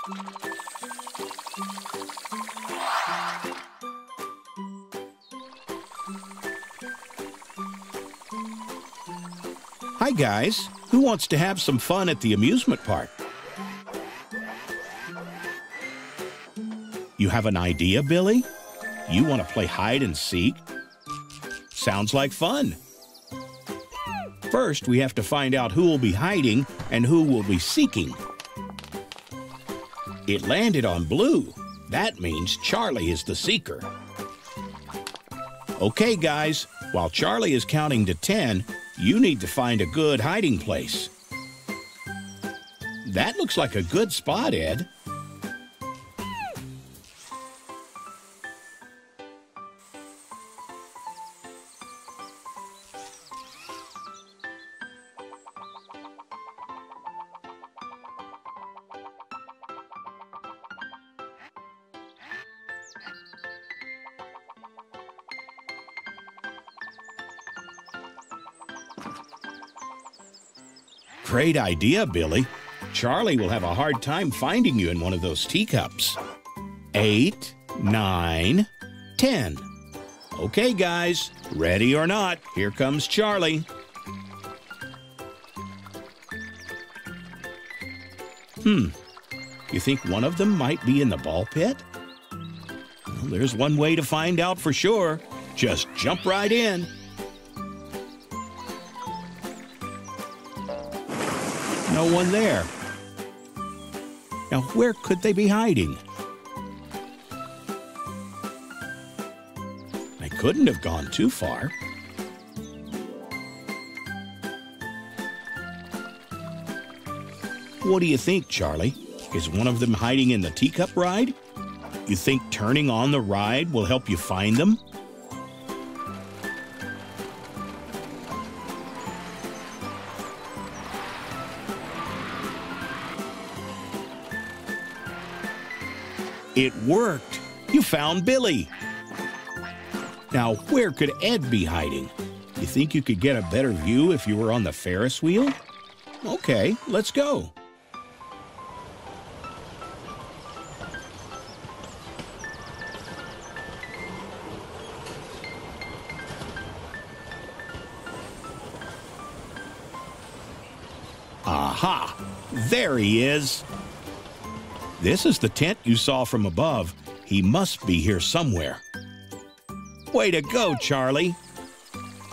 Hi guys, who wants to have some fun at the amusement park? You have an idea, Billy? You want to play hide and seek? Sounds like fun. First, we have to find out who will be hiding and who will be seeking. It landed on blue. That means Charlie is the seeker. Okay, guys, while Charlie is counting to 10, you need to find a good hiding place. That looks like a good spot, Ed. Great idea, Billy. Charlie will have a hard time finding you in one of those teacups. 8, 9, 10. Okay, guys, ready or not, here comes Charlie. You think one of them might be in the ball pit? Well, there's one way to find out for sure. Just jump right in. No one there. Now, where could they be hiding? They couldn't have gone too far. What do you think, Charlie? Is one of them hiding in the teacup ride? You think turning on the ride will help you find them? It worked! You found Billy! Now, where could Ed be hiding? You think you could get a better view if you were on the Ferris wheel? Okay, let's go. Aha! There he is! This is the tent you saw from above. He must be here somewhere. Way to go, Charlie!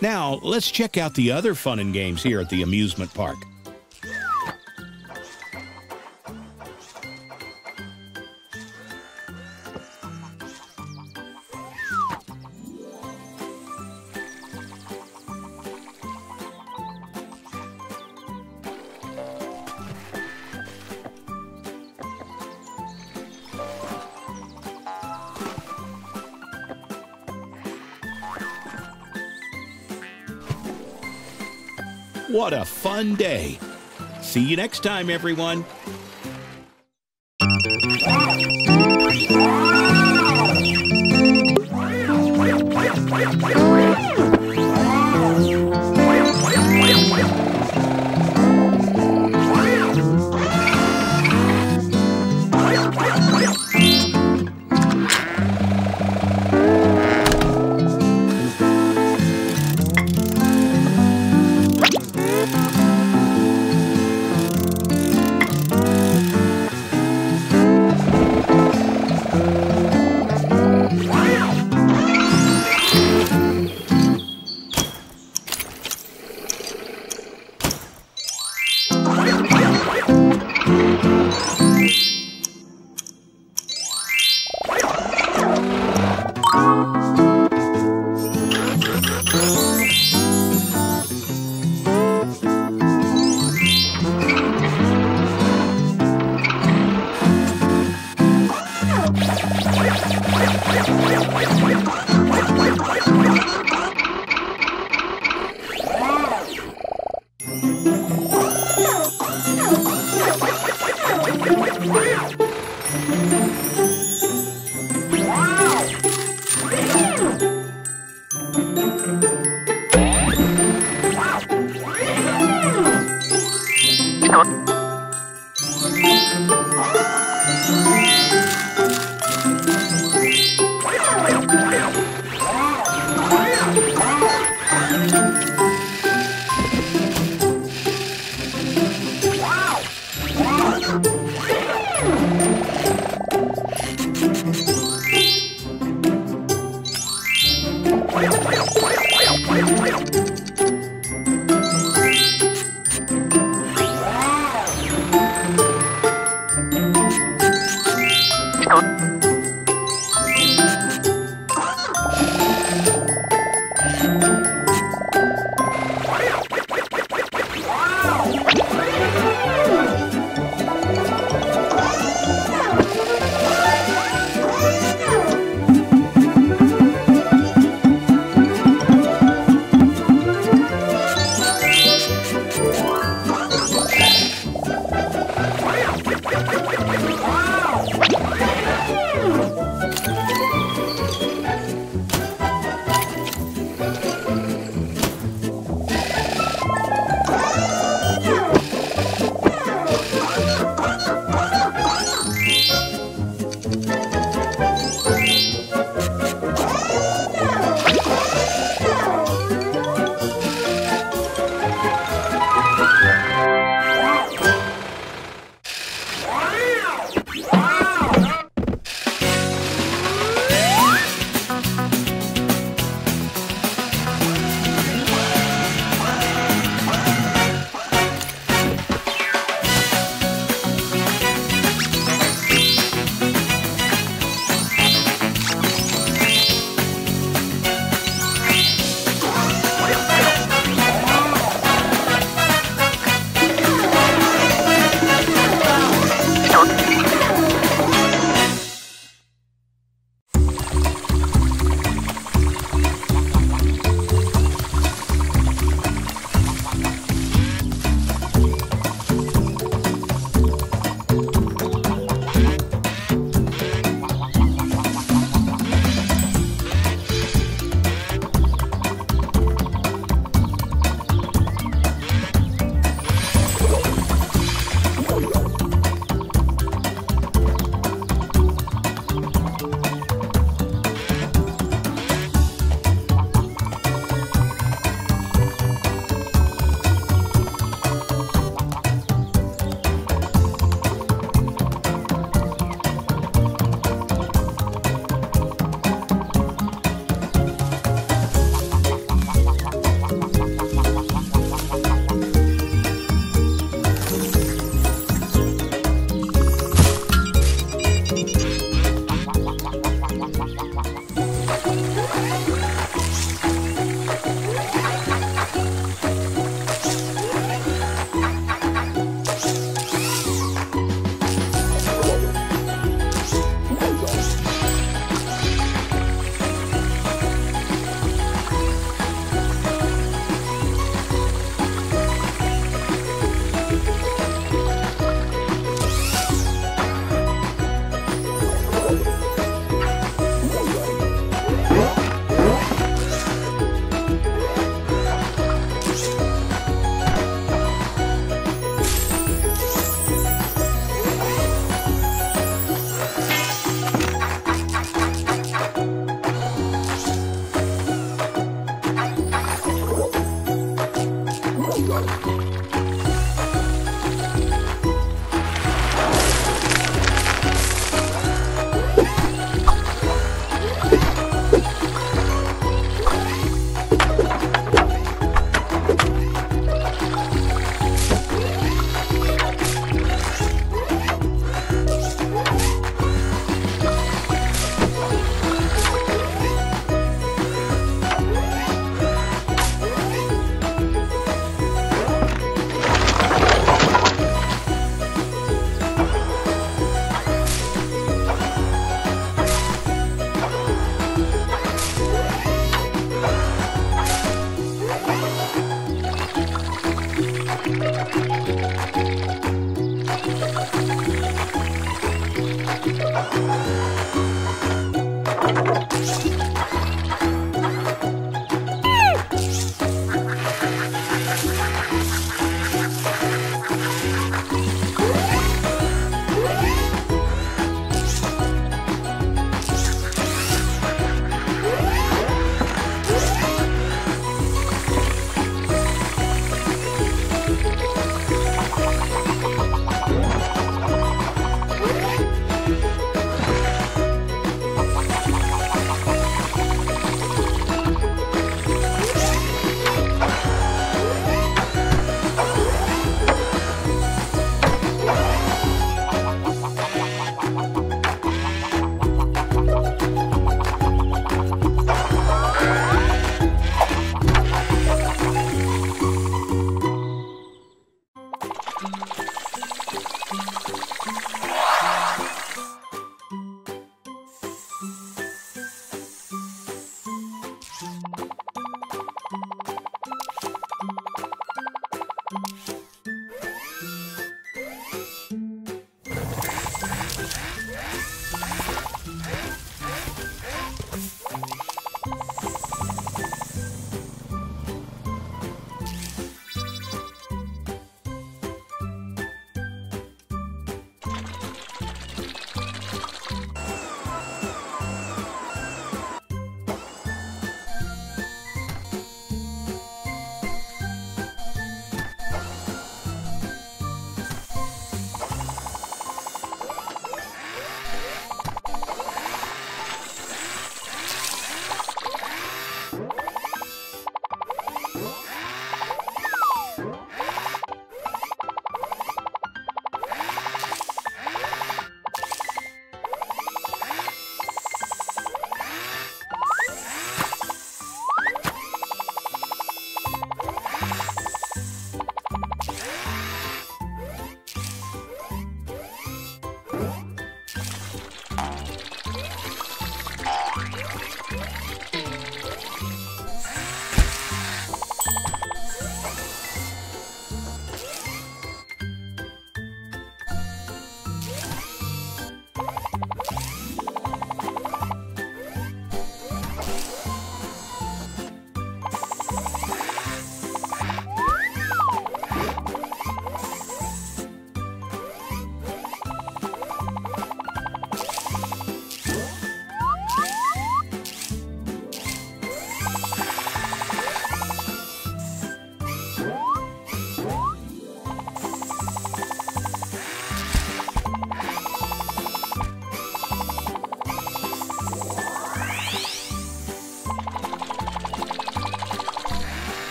Now, let's check out the other fun and games here at the amusement park. What a fun day! See you next time, everyone! Wow.